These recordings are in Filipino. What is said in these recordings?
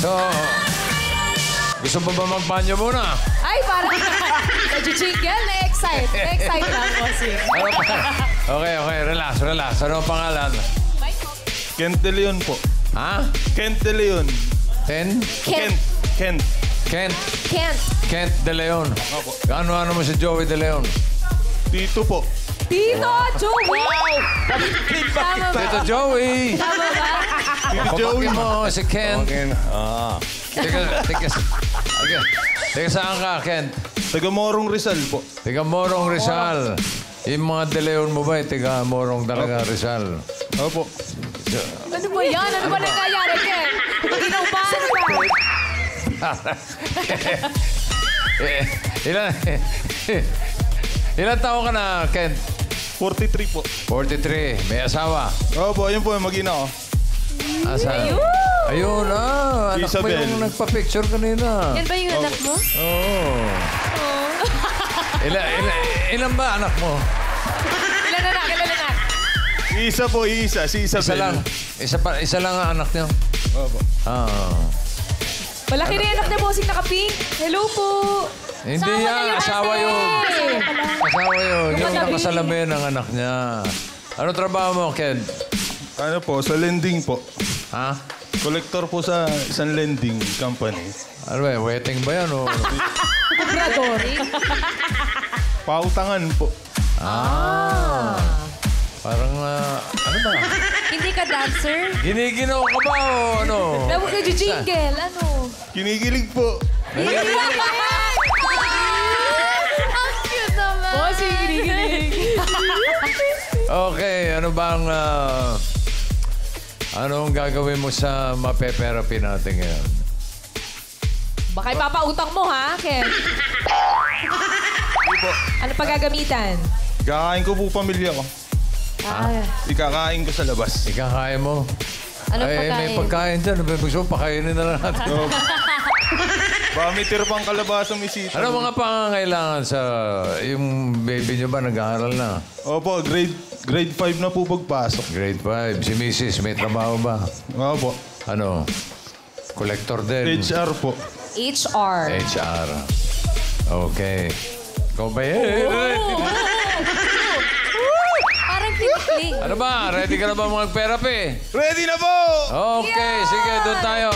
So, gusto mo ba magbanyo muna? Ay, parang medyo-jingle. Na-excite. Na-excite lang, bossing. Ano pa? Okay, relax. Ano ang pangalan? Kent De Leon po. Ha? Kent De Leon. Kent De Leon. Ano mo si Joey De Leon? Tito po. Tito Joey! Tama ba? Tito Joey! Tama ba? Tito Joey. Kapatid mo si Kent. Teka, saan ka, Kent? Taga Morong Rizal po. Tiga Morong Rizal. Yung mga De Leon mo ba, tiga Morong talaga Rizal? Opo. Ano ba yan? Ano ba nangyayari, Ken? Ginaubahan ba? Ilan taon ka na, Kent? 43 po. 43. May asawa. Opo, yun po yung mag-ina ko. Asan? Ayun, anak mo Isabel. yung nagpa-picture kanina. Yan ba yung anak mo? Oo. Ilan ba anak mo? Ilan anak? Isa po, isa. Si Isabel. Isa lang. Isa lang ang anak niya. Opo. Malaki na yung anak na bossing naka-pink. Hello po. Hindi yan. Asawa yun. Asawa yun. Yung nakasalamin ng anak niya. Ano trabaho mo, Ken? Ano po, sa lending po. Ha? Collector po sa isang lending company. Ano ba? Wedding ba yan? O? Obrador. Pautangan po. Parang, ano ba? Hindi ka dancer? Giniginaw ka ba o ano? Dapat ka jingle. Ano? Kinikilig po. Ang cute naman. Bossing, ginigilig. Okay, ano bang, anong gagawin mo sa mape-therapy natin ngayon? Baka ipapautang mo, ha, Ken? Ano pa gagamitan? Kakain ko po pamilya ko. Ikakain ko sa labas. Ikakain mo? Ano Ay, may pagkain dyan. Gusto mo, pakainin na lang natin. Baka may tira pang kalabasa may sita. Ano mga pangangailangan sa... Yung baby niyo ba nag-aaral na? Opo, grade 5 na po pagpasok. Grade 5. Si Mrs. may trabaho ba? Opo. Ano? Collector din? HR po. HR. HR. Okay. Ikaw ba Parang tinikling. Ano ba? Ready ka na ba mag-therapy? Ready na po! Okay, sige. Doon tayo.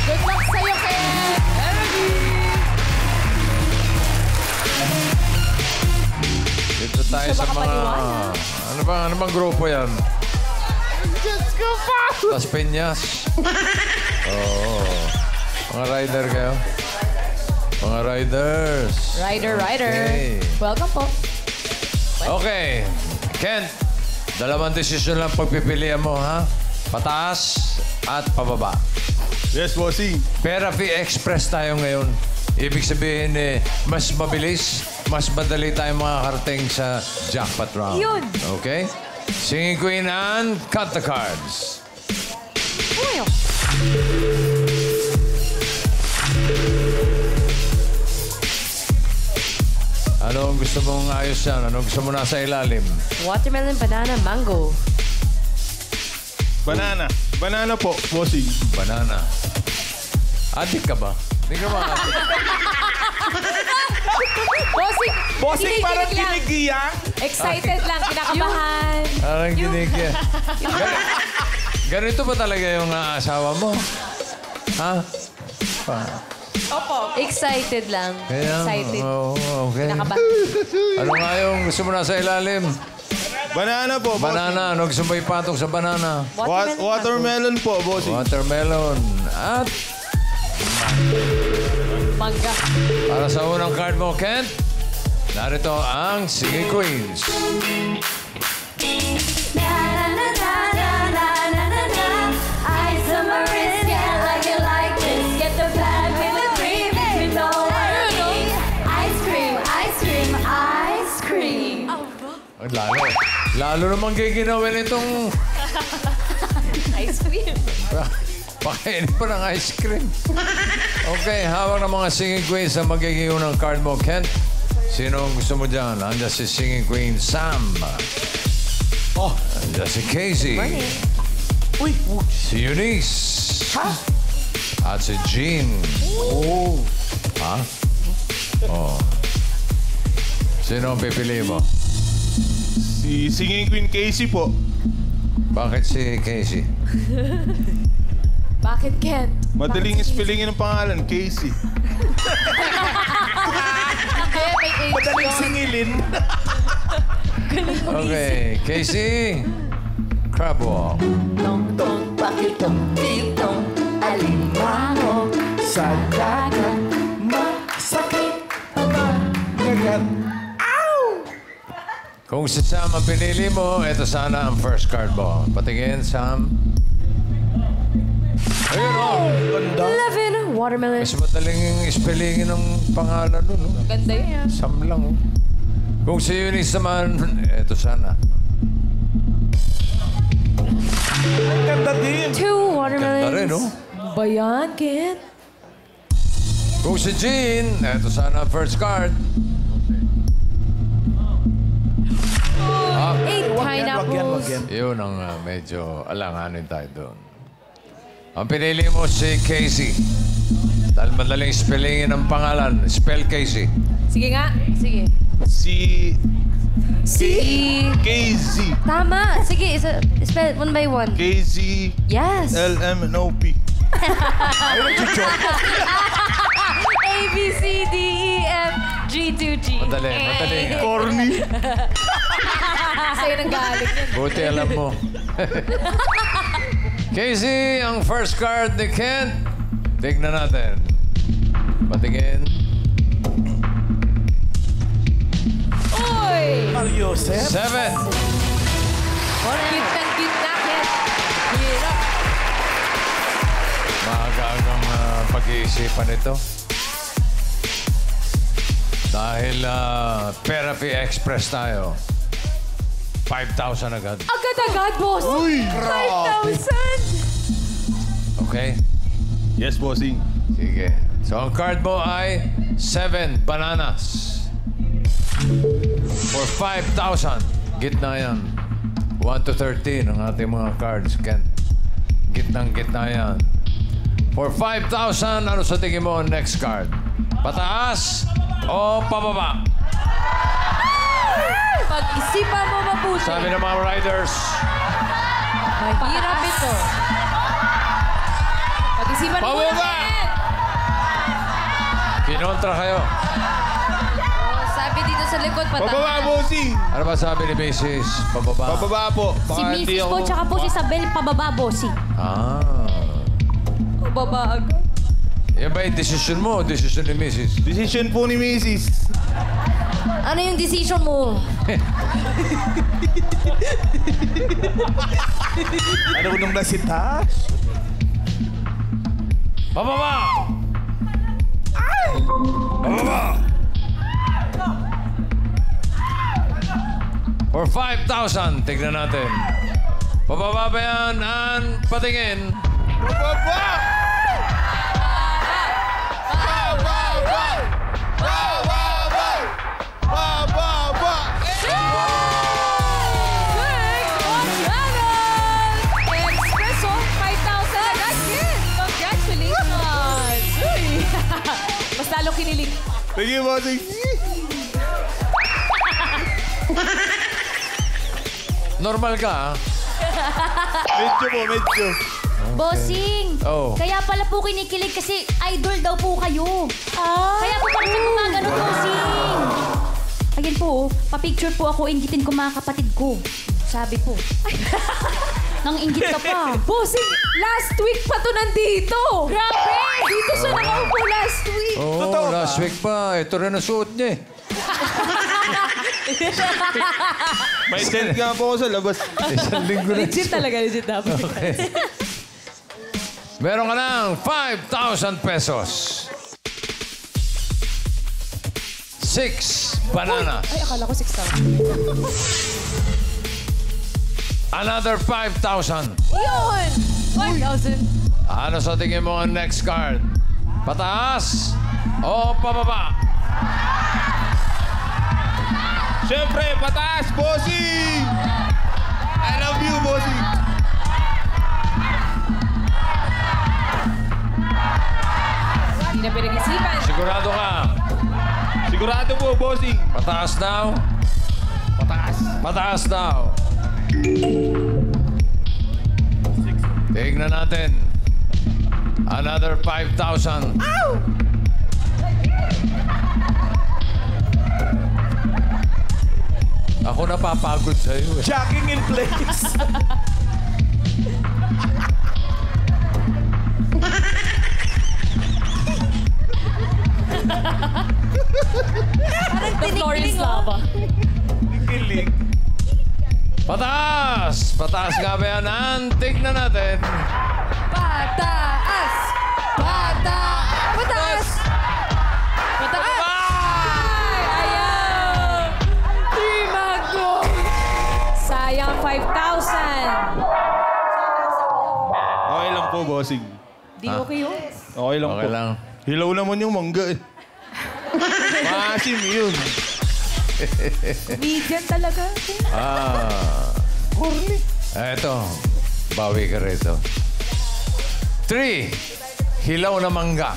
Good luck sa'yo, Ken. Dito tayo sa mga... Ano bang grupo yan? Just go fast! Las Peñas. Oo. Mga rider kayo? Mga riders. Rider. Okay. Welcome po. Okay. Kent, dalawang desisyon lang pagpipilian mo, ha? Pataas at pababa. Yes, bossing. Therapy Express tayo ngayon. Ibig sabihin, mas mabilis, mas madali tayo makakarating sa jackpot round. Yun. Okay? Singing Queen and cut the cards. Uy, Ano ang gusto mong ayos yan? Ano gusto mo nasa ilalim? watermelon, banana, mango. Banana. Banana po, bossing. Banana. Adik ka ba? Hindi ka ba adik? Bossing, Bossing, parang lang. kinigiya. Excited lang, kinakabahan. Parang ginigyan. Ganito ba talaga yung asawa mo? Ha? Opo. Excited lang. Kaya, Excited. okay. Kinakabahan. Ano nga yung gusto mo nasa ilalim? Banana po, bossing. Banana. Ano gusto mo ipatong sa banana? Watermelon po, bossing. Watermelon. At Mangga. para sa unang card mo, Kent, narito ang Singing Queens. Eyes on my wrist, yeah, like it like this. Get the vibe with the cream, you know what I mean. Ice cream, ice cream, ice cream. Lalo namang giginawin itong Ice cream. pakainin pa ng ice cream. Okay, hawak ng mga Singing Queens ang magiging unang card mo, Kent. Sino ang gusto mo dyan? Andiyan si Singing Queen Sam. Andiyan si Casey. Morning. Uy, Si Eunice. At si Jean. Oh. Ha? Oh. Sino ang pipili mo? Si Singing Queen Casey po. Bakit si Casey? Bakit, Kent? Madaling spellingin ang pangalan, Casey. Kaya may age Madaling yun. singilin. Okay, Casey. Crab walk. Tong-tong, pakitong, titong, alimango. Sa dagat, masakit pagkagat. Kung si Sam ang pinili mo, ito sana ang first card mo. Patingin, Sam. Ayun, oh. Ganda. 11 watermelon. Mas madaling yung spellingin ng pangalan nun, oh. Ganda yun. Sam lang, oh. Kung si Eunice naman, ito sana. Ganda din. 2 watermelons. Ganda rin, oh. Ba yan, Kent? Kung si Jean, ito sana ang first card. 8 pineapples. Wag yan. Yun ang medyo alanganin tayo doon. Ang pinili mo si Casey. Dahil madaling spellingin ang pangalan. Spell Casey. Sige nga. Sige. Si Si... KZ. Tama. Sige, spell one by one. KZ Yes. LMNOP. A, B, C, D, E, F, G, 2, G. Madali, madali nga. Corny. Sa'yo nang galing yun. Buti alam mo. Casey, ang first card ni Kent. Tignan natin. Patingin. Uy! Mario Seth. 7. Cute na, Kent. Hirap. Maaga-agang pag-iisipan ito. Dahil Therapy Express tayo. 5,000 agad. Agad-agad, boss. Uy! 5,000. Okay? Yes, bossing. Sige. So, ang card mo ay 7 bananas. For 5,000. Gitna yan. 1 to 13 ang ating mga cards, Kent. Gitnang-gitna yan. For 5,000, ano sa tingin mo ang next card? Pataas o pababa? Pag-isipan mo mabuti. Sabi ng mga riders, Mahirap ito. Pag-isipan mo Pababa! mabuti. kinontra kayo. Oh, sabi dito sa likod, pataas. Pababa, bossing. Ano ba sabi ni Mrs.? Pababa. Pababa po. Si Baka hindi Mrs. po, ako- tsaka po si Isabel, pababa, bossing. Ah. Baba agad. Yan ba yung decision mo o decision ni Mrs.? Decision po ni Mrs. Ano yung decision mo? Ano nung nasita? Pababa! Pababa! For 5,000, tignan natin. Pababa ba yan? An, patingin. Pababa! Pababa! Espresso, 5,000 agad. Congratulations! Mas lalo kinilig. Thank you, bossing. Normal ka, ha? Medyo po, medyo. Bossing! Oh. Kaya pala po kinikilig kasi idol daw po kayo. Kaya po bakit siya gumagano, bossing? Again po, pa-picture po ako, inggitin ko mga kapatid ko. Sabi po. Nang inggit ka pa. Bossing, last week pa to nandito. Grabe! Dito siya nakaupo last week. Oo, Totoo ba? last week pa. Ito rin ang suot niya, eh. May tent nga po ako sa labas. Isang linggo na. talaga, legit dapat. Meron ka ng 5,000 pesos. 6 bananas. Ay, akala ko 6,000. Another 5,000. Yun! 5,000. Ano sa tingin mo ang next card? Pataas o pababa? Siyempre, pataas, bossing! I love you, bossing! pinag-isipan. Sigurado ka. Sigurado po, bossing. Pataas daw. Pataas. Pataas daw. Tignan natin. Another 5,000. Ako napapagod sa'yo eh. Jogging in place. The floor is lava. Kilig. Pataas! Pataas nga ba yan? Tignan natin. Pataas! Pataas! Pataas! Pataas! Ay! Ayaw! Di mago! Sayang 5,000. Okay lang po, bossing. Di okay yun. Okay lang Okay po. lang. Hilaw naman yung mangga eh. Maasim yun. Median talaga. Eto. Bawi ka rito. 3. Hilaw na mangga.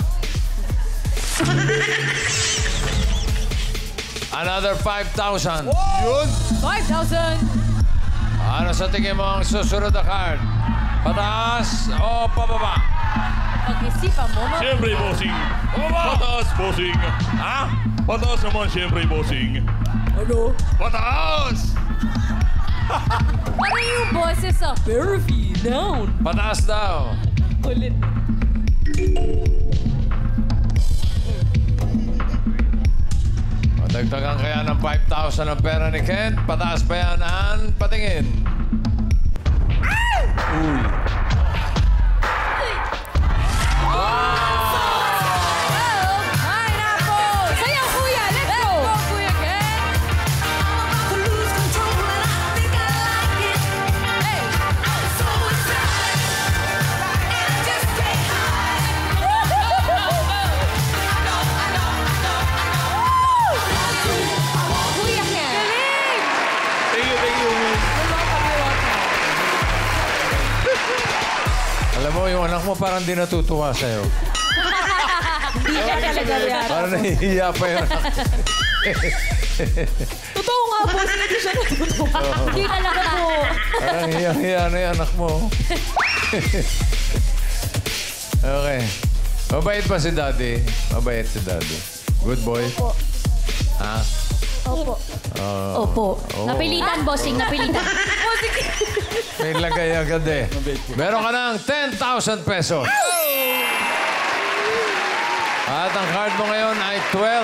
Another 5,000. Yun. 5,000. Ano sa tingin mo ang susunod na card? Pataas o pababa? Pag-isipan mo, Siyempre, bossing. Pataas, bossing. Ha? Pataas naman, siyempre, bossing. Ano? Pataas! Parang yung boses sa Perfy down. Pataas daw. Kulit. Madagdagan kaya ng 5,000 ang pera ni Kent. Pataas pa yan ang patingin. Pineapple! Sayaw, kuya! Let's go! Let's go, kuya Ken! Kuya Ken! Thank you. Alam mo, yung anak mo parang di natutuwa sa'yo. Hindi ka talaga yan. Parang nahihiya pa yung anak. Totoo nga po, hindi siya natutuwa. Hindi talaga po. Parang hiyang-hiya na yung anak mo. Okay. Mabait pa si Daddy. Mabait si Daddy. Good boy. Ha? Opo. Opo. Napilitan, bossing. Napilitan. May lagay agad eh. Meron ka ng 10,000 pesos. At ang card mo ngayon ay 12.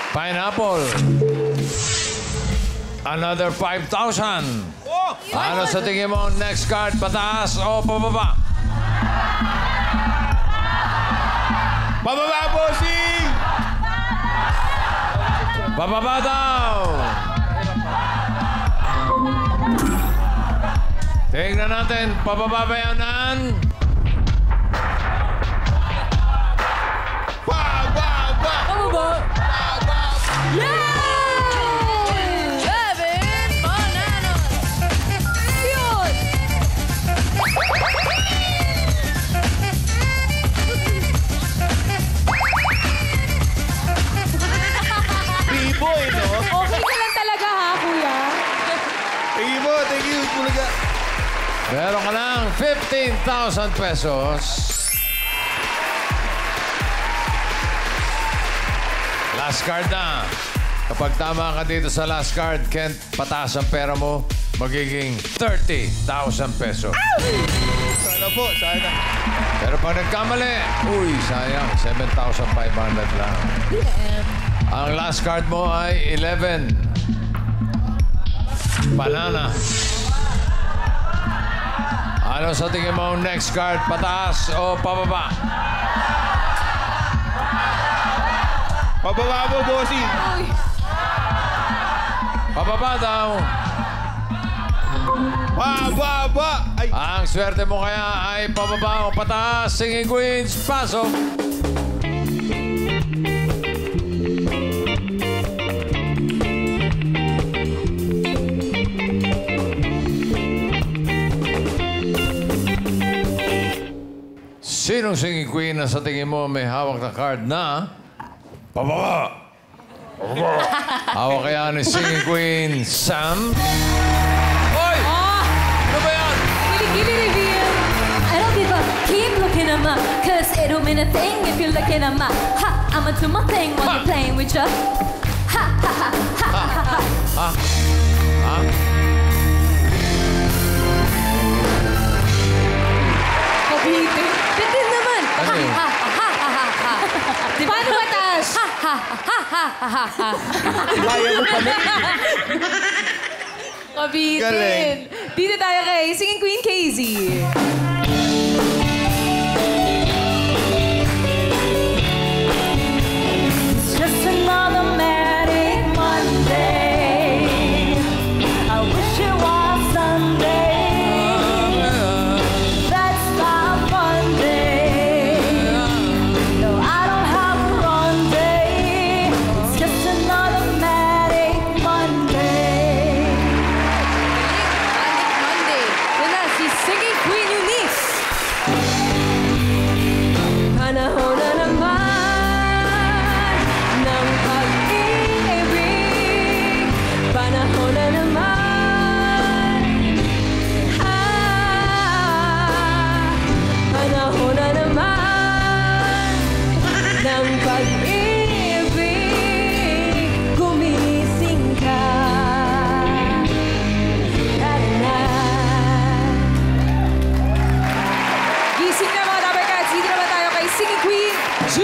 Pineapple. Another 5,000. Ano sa tingin mo ang next card? Pataas o pababa? Pababa, bossing! Pababa daw! Tingnan natin, pababa ba yan ang... Pababa! Ano ba? Yay! 11 bananas! Yun! B-boy, no? Okay ka lang talaga ha, kuya? Thank you, Kulaga. Meron ka ng 15,000 pesos. Last card na. Kapag tama ka dito sa last card, Kent, pataas ang pera mo, magiging 30,000 pesos. Sana po, sana. Pero pag nagkamali, uy, sayang, 7,500 lang. Ang last card mo ay 11. Banana. Ano sa tingin mo ang next card? Pataas o pababa? Pababa po, bossing. Pababa daw. Pababa! Ay, Ang swerte mo kaya ay pababa o pataas. Singing Queens, pasok. Sinong singing queen na sa tingin mo may hawak na card na pababa? Hawak kaya ni singing queen Sam? Hoy! Ano ba yan? Gili-gili reveal. I don't give up, keep looking at my, cause it don't mean a thing if you're looking at my, ha, I'ma do my thing while you're playing with your, ha, ha, ha, ha, ha, ha. Ha? Ha? Kabite. Bitin naman. Ano yun? Paano mataas? Kaya mo pa na. Kabitin. Galing. Dito tayo kay Singing Queen Casey. It's just another manic Monday. I wish it was Sunday. That's not Monday. No, I don't have a run day. It's just another manic Monday. Manic Monday. Yan na, si Singing Queen Eunice. Panahon na naman ng pag-ibig. Panahon na naman. Panahon na naman ng pag-ibig. Gumising ka. Na-na-na. Gising na mga Dabber Cats. Dito naman tayo kay Singing Queen G.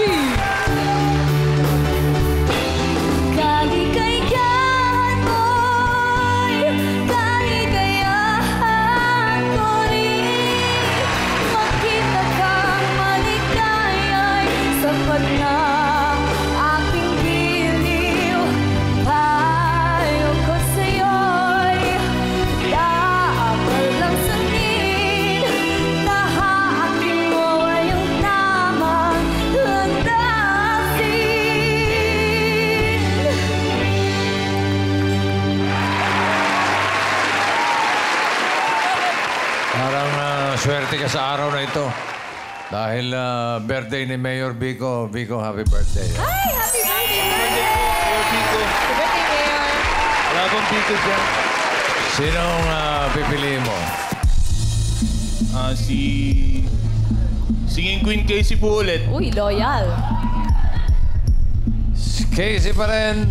Kaligayahan mo'y kaligayahan ko rin. Makita kang maligaya'y sapat na aking giliw. Payo ko sa'yo'y dapat lang sabihin na haakin mo ay yung tamang landasin. Parang swerte ka sa araw na ito. Dahil birthday ni Mayor Vico. Vico, happy birthday. Ay, happy birthday, Mayor! Pico. Happy birthday, Mayor! Wala bang Pico dyan? Sinong pipiliin mo? Si... Singing Queen Casey po ulit. Uy, loyal. Si Casey pa rin.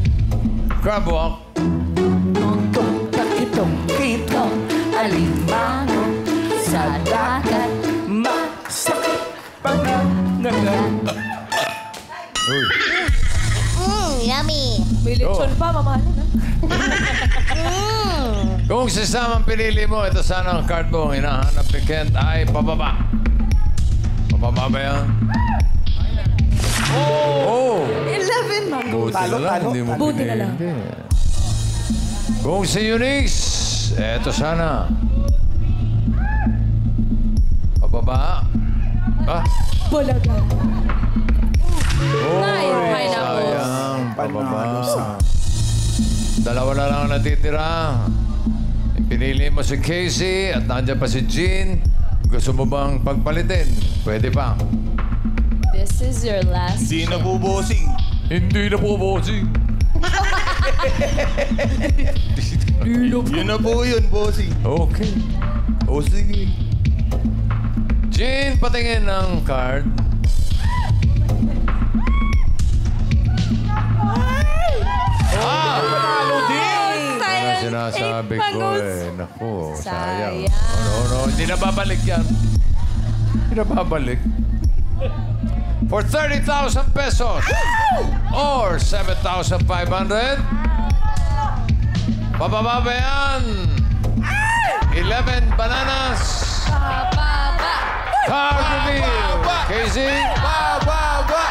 Crab walk. Kitong-kitong-kitong alimango sa dagat. Masakit pangangagat. Uy. Yummy! May lechon pa, mamahalin ha? Kung si Sam ang pinili mo, ito sana ang card mo. Ang hinahanap ni Kent ay pababa. Pababa ba yan? Oh! 11, ma'am. Buti na lang, Talo. hindi mo Buti na lang. pinili. Kung si Eunice, eto sana. Pababa. Ah! Bulaga. Oy, Pineapple. sayang. Pababa. Panalo sa... Dalawa na lang ang natitira. Pinili mo si Casey at nandiyan pa si Jean. Gusto mo bang pagpalitin? Pwede pa. This is your last. Hindi na po bossing. Hindi na po, bossing. Yun na po yun, bossing. Okay. O sige. Jean, patingin ng card. Panalo din! Ano sinasabi ko eh. Naku, sayang. Sayang. No, hindi na babalik yan. Hindi na babalik. For 30,000 pesos or 7,500. Pababa ba yan? 11 bananas. Pababa. Card reveal. Casey? Bababa!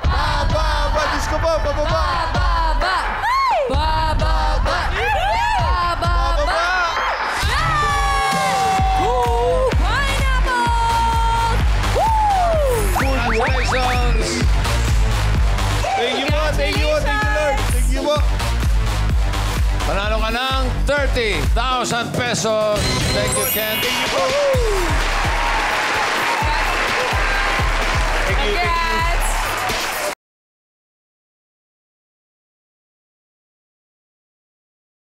Bababa! Diyos ko po, bababa! Pababa. Pababa. Pababa. Ooh, pineapple. Congratulations! Thank you po, thank you po, thank you Lord. Thank you po. Panalo ka ng 30,000 pesos. Thank you, Ken. Thank you po.